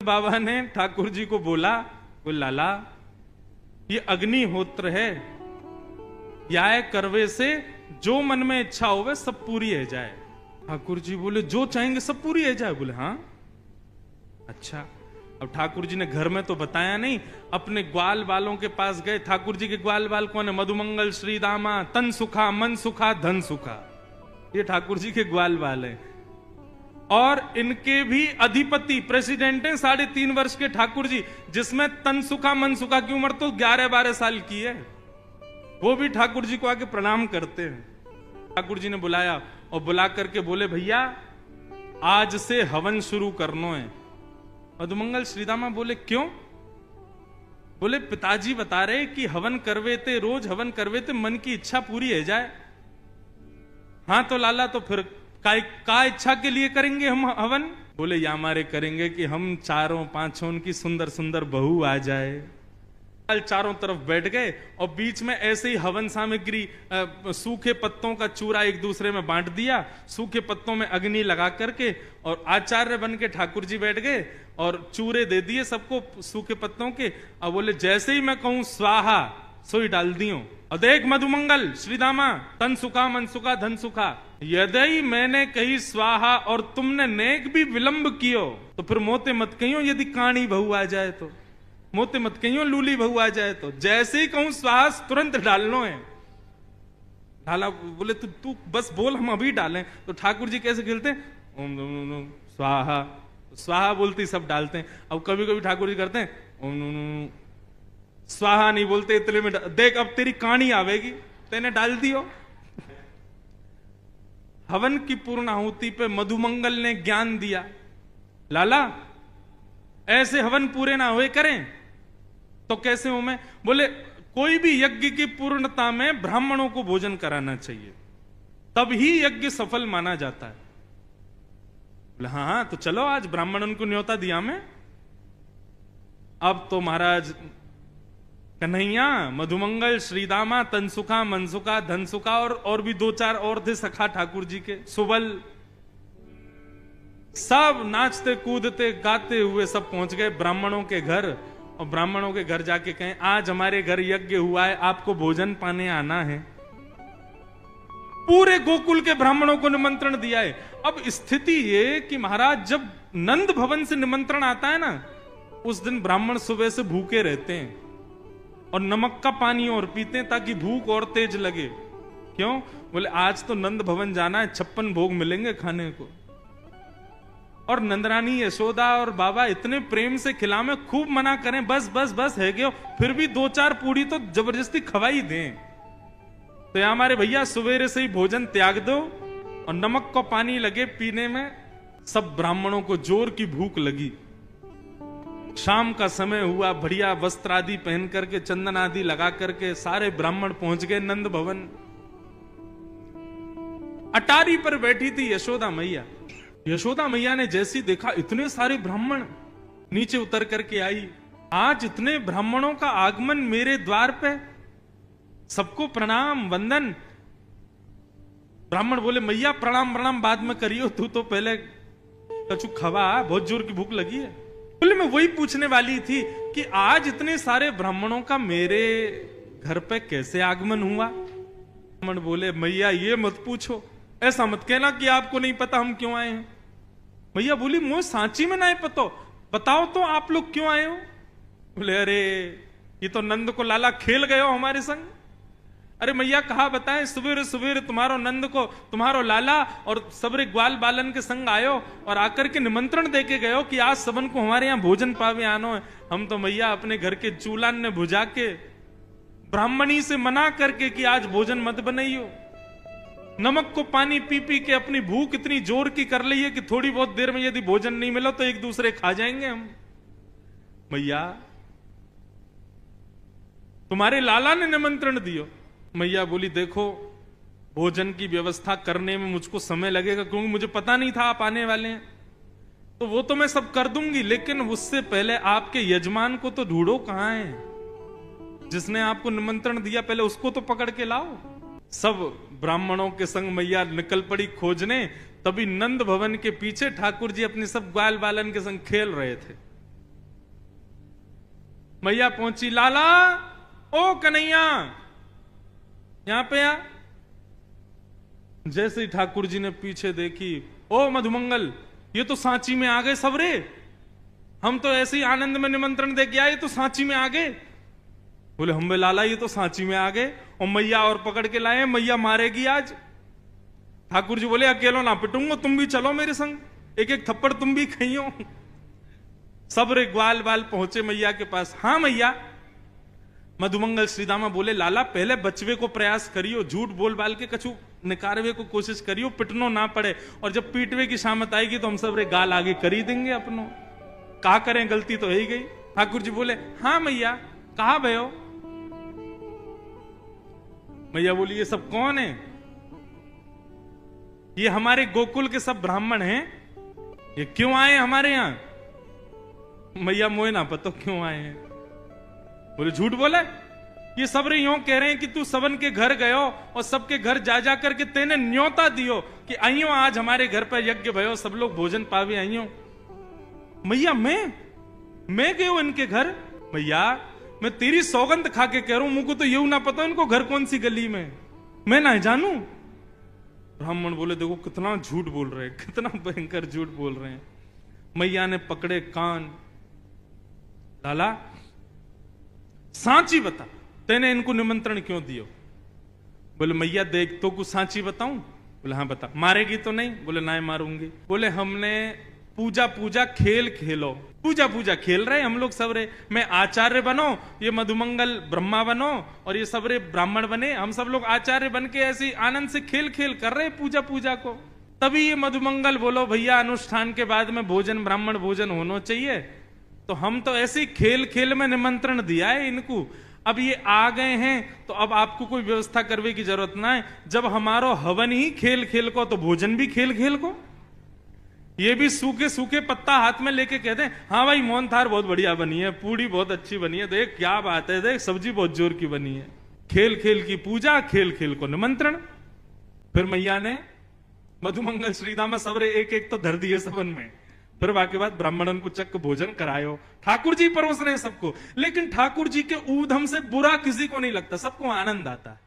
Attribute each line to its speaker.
Speaker 1: बाबा ने ठाकुर जी को बोला, बोले लाला ये अग्निहोत्र है, या करवे से जो मन में इच्छा होवे सब पूरी है जाए। ठाकुर जी बोले जो चाहेंगे सब पूरी है जाए। बोले हाँ अच्छा। अब ठाकुर जी ने घर में तो बताया नहीं, अपने ग्वाल बालों के पास गए। ठाकुर जी के ग्वाल बाल कौन है? मधुमंगल, श्रीदामा, तन सुखा, मन सुखा, धन सुखा, ये ठाकुर जी के ग्वाल बाल है। और इनके भी अधिपति प्रेसिडेंट हैं 3.5 वर्ष के ठाकुर जी, जिसमें तन सुखा मन सुखा की उम्र तो 11-12 साल की है। वो भी ठाकुर जी को आके प्रणाम करते हैं। ठाकुर जी ने बुलाया और बुला करके बोले भैया आज से हवन शुरू करना है। मधुमंगल श्रीदामा बोले क्यों? बोले पिताजी बता रहे कि हवन करवे थे, रोज हवन करवे थे, मन की इच्छा पूरी है जाए। हाँ तो लाला तो फिर का इच्छा के लिए करेंगे हम हवन? बोले या हमारे करेंगे कि हम 4-5 की सुंदर सुंदर बहू आ जाए। चारों तरफ बैठ गए और बीच में ऐसे ही हवन सामग्री सूखे पत्तों का चूरा एक दूसरे में बांट दिया, सूखे पत्तों में अग्नि लगा करके, और आचार्य बन के ठाकुर जी बैठ गए और चूरे दे दिए सबको सूखे पत्तों के। अब बोले जैसे ही मैं कहूं स्वाहा सोई डाल दियो। और देख मधुमंगल श्रीदामा, तन सुखा मन सुखा धन सुखा, यदि मैंने कही स्वाहा और तुमने नेक भी विलंब कियो तो फिर मोते मत कहियो यदि काणी बहू आ जाए तो, मोते मत कहियो लूली बहू आ जाए तो। जैसे ही कहूं स्वाहा तुरंत डालनो है। ढाला बोले तू बस बोल हम अभी डालें। तो ठाकुर जी कैसे खेलते हैं? ओम नमो स्वाहा, स्वाहा बोलते सब डालते हैं। अब कभी कभी ठाकुर जी करते हैं ओम नमो स्वाहा नहीं बोलते, इतने में देख अब तेरी कहानी आवेगी, तेने डाल दियो। हवन की पूर्णाहुति पे मधुमंगल ने ज्ञान दिया, लाला ऐसे हवन पूरे ना हुए करें तो कैसे हो? मैं बोले कोई भी यज्ञ की पूर्णता में ब्राह्मणों को भोजन कराना चाहिए, तब ही यज्ञ सफल माना जाता है। बोले हाँ हाँ तो चलो आज ब्राह्मणों को न्योता दिया मैं। अब तो महाराज कन्हैया, मधुमंगल, श्रीदामा, तनसुखा, मनसुखा, धनसुखा और भी 2-4 और थे सखा ठाकुर जी के, सुबल, सब नाचते कूदते गाते हुए सब पहुंच गए ब्राह्मणों के घर। और ब्राह्मणों के घर जाके कहें आज हमारे घर यज्ञ हुआ है, आपको भोजन पाने आना है। पूरे गोकुल के ब्राह्मणों को निमंत्रण दिया है। अब स्थिति ये कि महाराज जब नंद भवन से निमंत्रण आता है ना, उस दिन ब्राह्मण सुबह से भूखे रहते हैं और नमक का पानी और पीते हैं ताकि भूख और तेज लगे। क्यों? बोले आज तो नंद भवन जाना है, 56 भोग मिलेंगे खाने को। और नंदरानी यशोदा और बाबा इतने प्रेम से खिलावे, खूब मना करें बस बस बस है गयो, फिर भी 2-4 पूड़ी तो जबरदस्ती खवाई दें। तो या हमारे भैया सवेरे से ही भोजन त्याग दो और नमक को पानी लगे पीने में। सब ब्राह्मणों को जोर की भूख लगी। शाम का समय हुआ, बढ़िया वस्त्र आदि पहन करके, चंदन आदि लगा करके सारे ब्राह्मण पहुंच गए नंद भवन। अटारी पर बैठी थी यशोदा मैया। यशोदा मैया ने जैसी देखा इतने सारे ब्राह्मण, नीचे उतर करके आई। आज इतने ब्राह्मणों का आगमन मेरे द्वार पे, सबको प्रणाम वंदन। ब्राह्मण बोले मैया प्रणाम प्रणाम बाद में करियो, तू तो पहले कछु खवा, बहुत जोर की भूख लगी है। बोले मैं वही पूछने वाली थी कि आज इतने सारे ब्राह्मणों का मेरे घर पे कैसे आगमन हुआ? ब्राह्मण बोले मैया ये मत पूछो, ऐसा मत कहना कि आपको नहीं पता हम क्यों आए हैं। मैया बोली मुझे सांची में नहीं पता, बताओ तो आप लोग क्यों आए हो? बोले अरे ये तो नंद को लाला खेल गए हो हमारे संग। अरे मैया कहा बताएं, सवेरे सवेरे तुम्हारो नंद को तुम्हारो लाला और सबरे ग्वाल बालन के संग आयो और आकर के निमंत्रण दे के गयो कि आज सबन को हमारे यहाँ भोजन पावे आनो है। हम तो मैया अपने घर के चूल्हान ने बुझा के ब्राह्मणी से मना करके कि आज भोजन मत बनाइयो। नमक को पानी पी पी के अपनी भूख इतनी जोर की कर ली है कि थोड़ी बहुत देर में यदि भोजन नहीं मिला तो एक दूसरे खा जाएंगे हम। मैया तुम्हारे लाला ने निमंत्रण दियो। मैया बोली देखो भोजन की व्यवस्था करने में मुझको समय लगेगा, क्योंकि मुझे पता नहीं था आप आने वाले हैं। तो वो तो मैं सब कर दूंगी, लेकिन उससे पहले आपके यजमान को तो ढूंढो कहां है, जिसने आपको निमंत्रण दिया पहले उसको तो पकड़ के लाओ। सब ब्राह्मणों के संग मैया निकल पड़ी खोजने। तभी नंद भवन के पीछे ठाकुर जी अपने सब ग्वाल बालन के संग खेल रहे थे। मैया पहुंची, लाला ओ कन्हैया यहां पे आ। जैसे ही ठाकुर जी ने पीछे देखी, ओ मधुमंगल ये तो सांची में आ गए सबरे, हम तो ऐसे ही आनंद में निमंत्रण दे के आए, ये तो सांची में आ गए। बोले हम बे लाला ये तो सांची में आ गए, और मैया और पकड़ के लाए, मैया मारेगी आज। ठाकुर जी बोले अकेलो ना पिटूंगा, तुम भी चलो मेरे संग, एक एक थप्पड़ तुम भी खाइयो। सब रे ग्वाल बाल पहुंचे मैया के पास। हाँ मैया। मधुमंगल श्रीदामा बोले लाला पहले बचवे को प्रयास करियो, झूठ बोल बाल के कछु निकारवे को कोशिश करियो, पिटनो ना पड़े, और जब पीटवे की शामत आएगी तो हम सब रे गाल आगे कर ही देंगे अपनो, का करें गलती तो है ही गई। ठाकुर जी बोले हाँ मैया कहा भयो। मैया बोली ये सब कौन है? ये हमारे गोकुल के सब ब्राह्मण हैं, ये क्यों आए हमारे यहां? मैया मोए ना पता क्यों आए हैं। बोले झूठ बोले, ये सब रे यूं कह रहे हैं कि तू सबन के घर गयो और सबके घर जा जा करके तेने न्योता दियो कि आइयो आज हमारे घर पर यज्ञ भयो, सब लोग भोजन पावे आइयो। मैया मैं गयो इनके घर? मैया मैं तेरी सौगंध खा के कह रहा हूं, मुझको तो यूं ना पता इनको घर कौन सी गली में, मैं ना जानू। ब्राह्मण बोले देखो कितना झूठ बोल रहे हैं, कितना भयंकर झूठ बोल रहे हैं। मैया ने पकड़े कान, लाला सांची बता तेने इनको निमंत्रण क्यों दियो? बोले मैया देख तो कुछ सांची बताऊं? बोले हाँ बता। मारेगी तो नहीं? बोले ना मारूंगी। बोले हमने पूजा खेल खेलो, पूजा खेल रहे हम लोग सब रे, मैं आचार्य बनो, ये मधुमंगल ब्रह्मा बनो, और ये सब रे ब्राह्मण बने, हम सब लोग आचार्य बन के ऐसे आनंद से खेल कर रहे पूजा को। तभी ये मधुमंगल बोलो भैया अनुष्ठान के बाद में भोजन ब्राह्मण भोजन होना चाहिए, तो हम तो ऐसे ही खेल में निमंत्रण दिया है इनको, अब ये आ गए हैं तो अब आपको कोई व्यवस्था करने की जरूरत ना है। जब हमारो हवन ही खेल को तो भोजन भी खेल को। ये भी सूखे पत्ता हाथ में लेके कहते हैं हाँ भाई मोहन थार बहुत बढ़िया बनी है, पूड़ी बहुत अच्छी बनी है, देख क्या बात है, देख सब्जी बहुत जोर की बनी है। खेल की पूजा, खेल को निमंत्रण। फिर मैया ने मधुमंगल श्रीदामा सबरे एक तो धर दिए सबन में, फिर बाकी बात ब्राह्मणन को चक्क भोजन करायो। ठाकुर जी परोस रहे सबको, लेकिन ठाकुर जी के ऊधम से बुरा किसी को नहीं लगता, सबको आनंद आता है।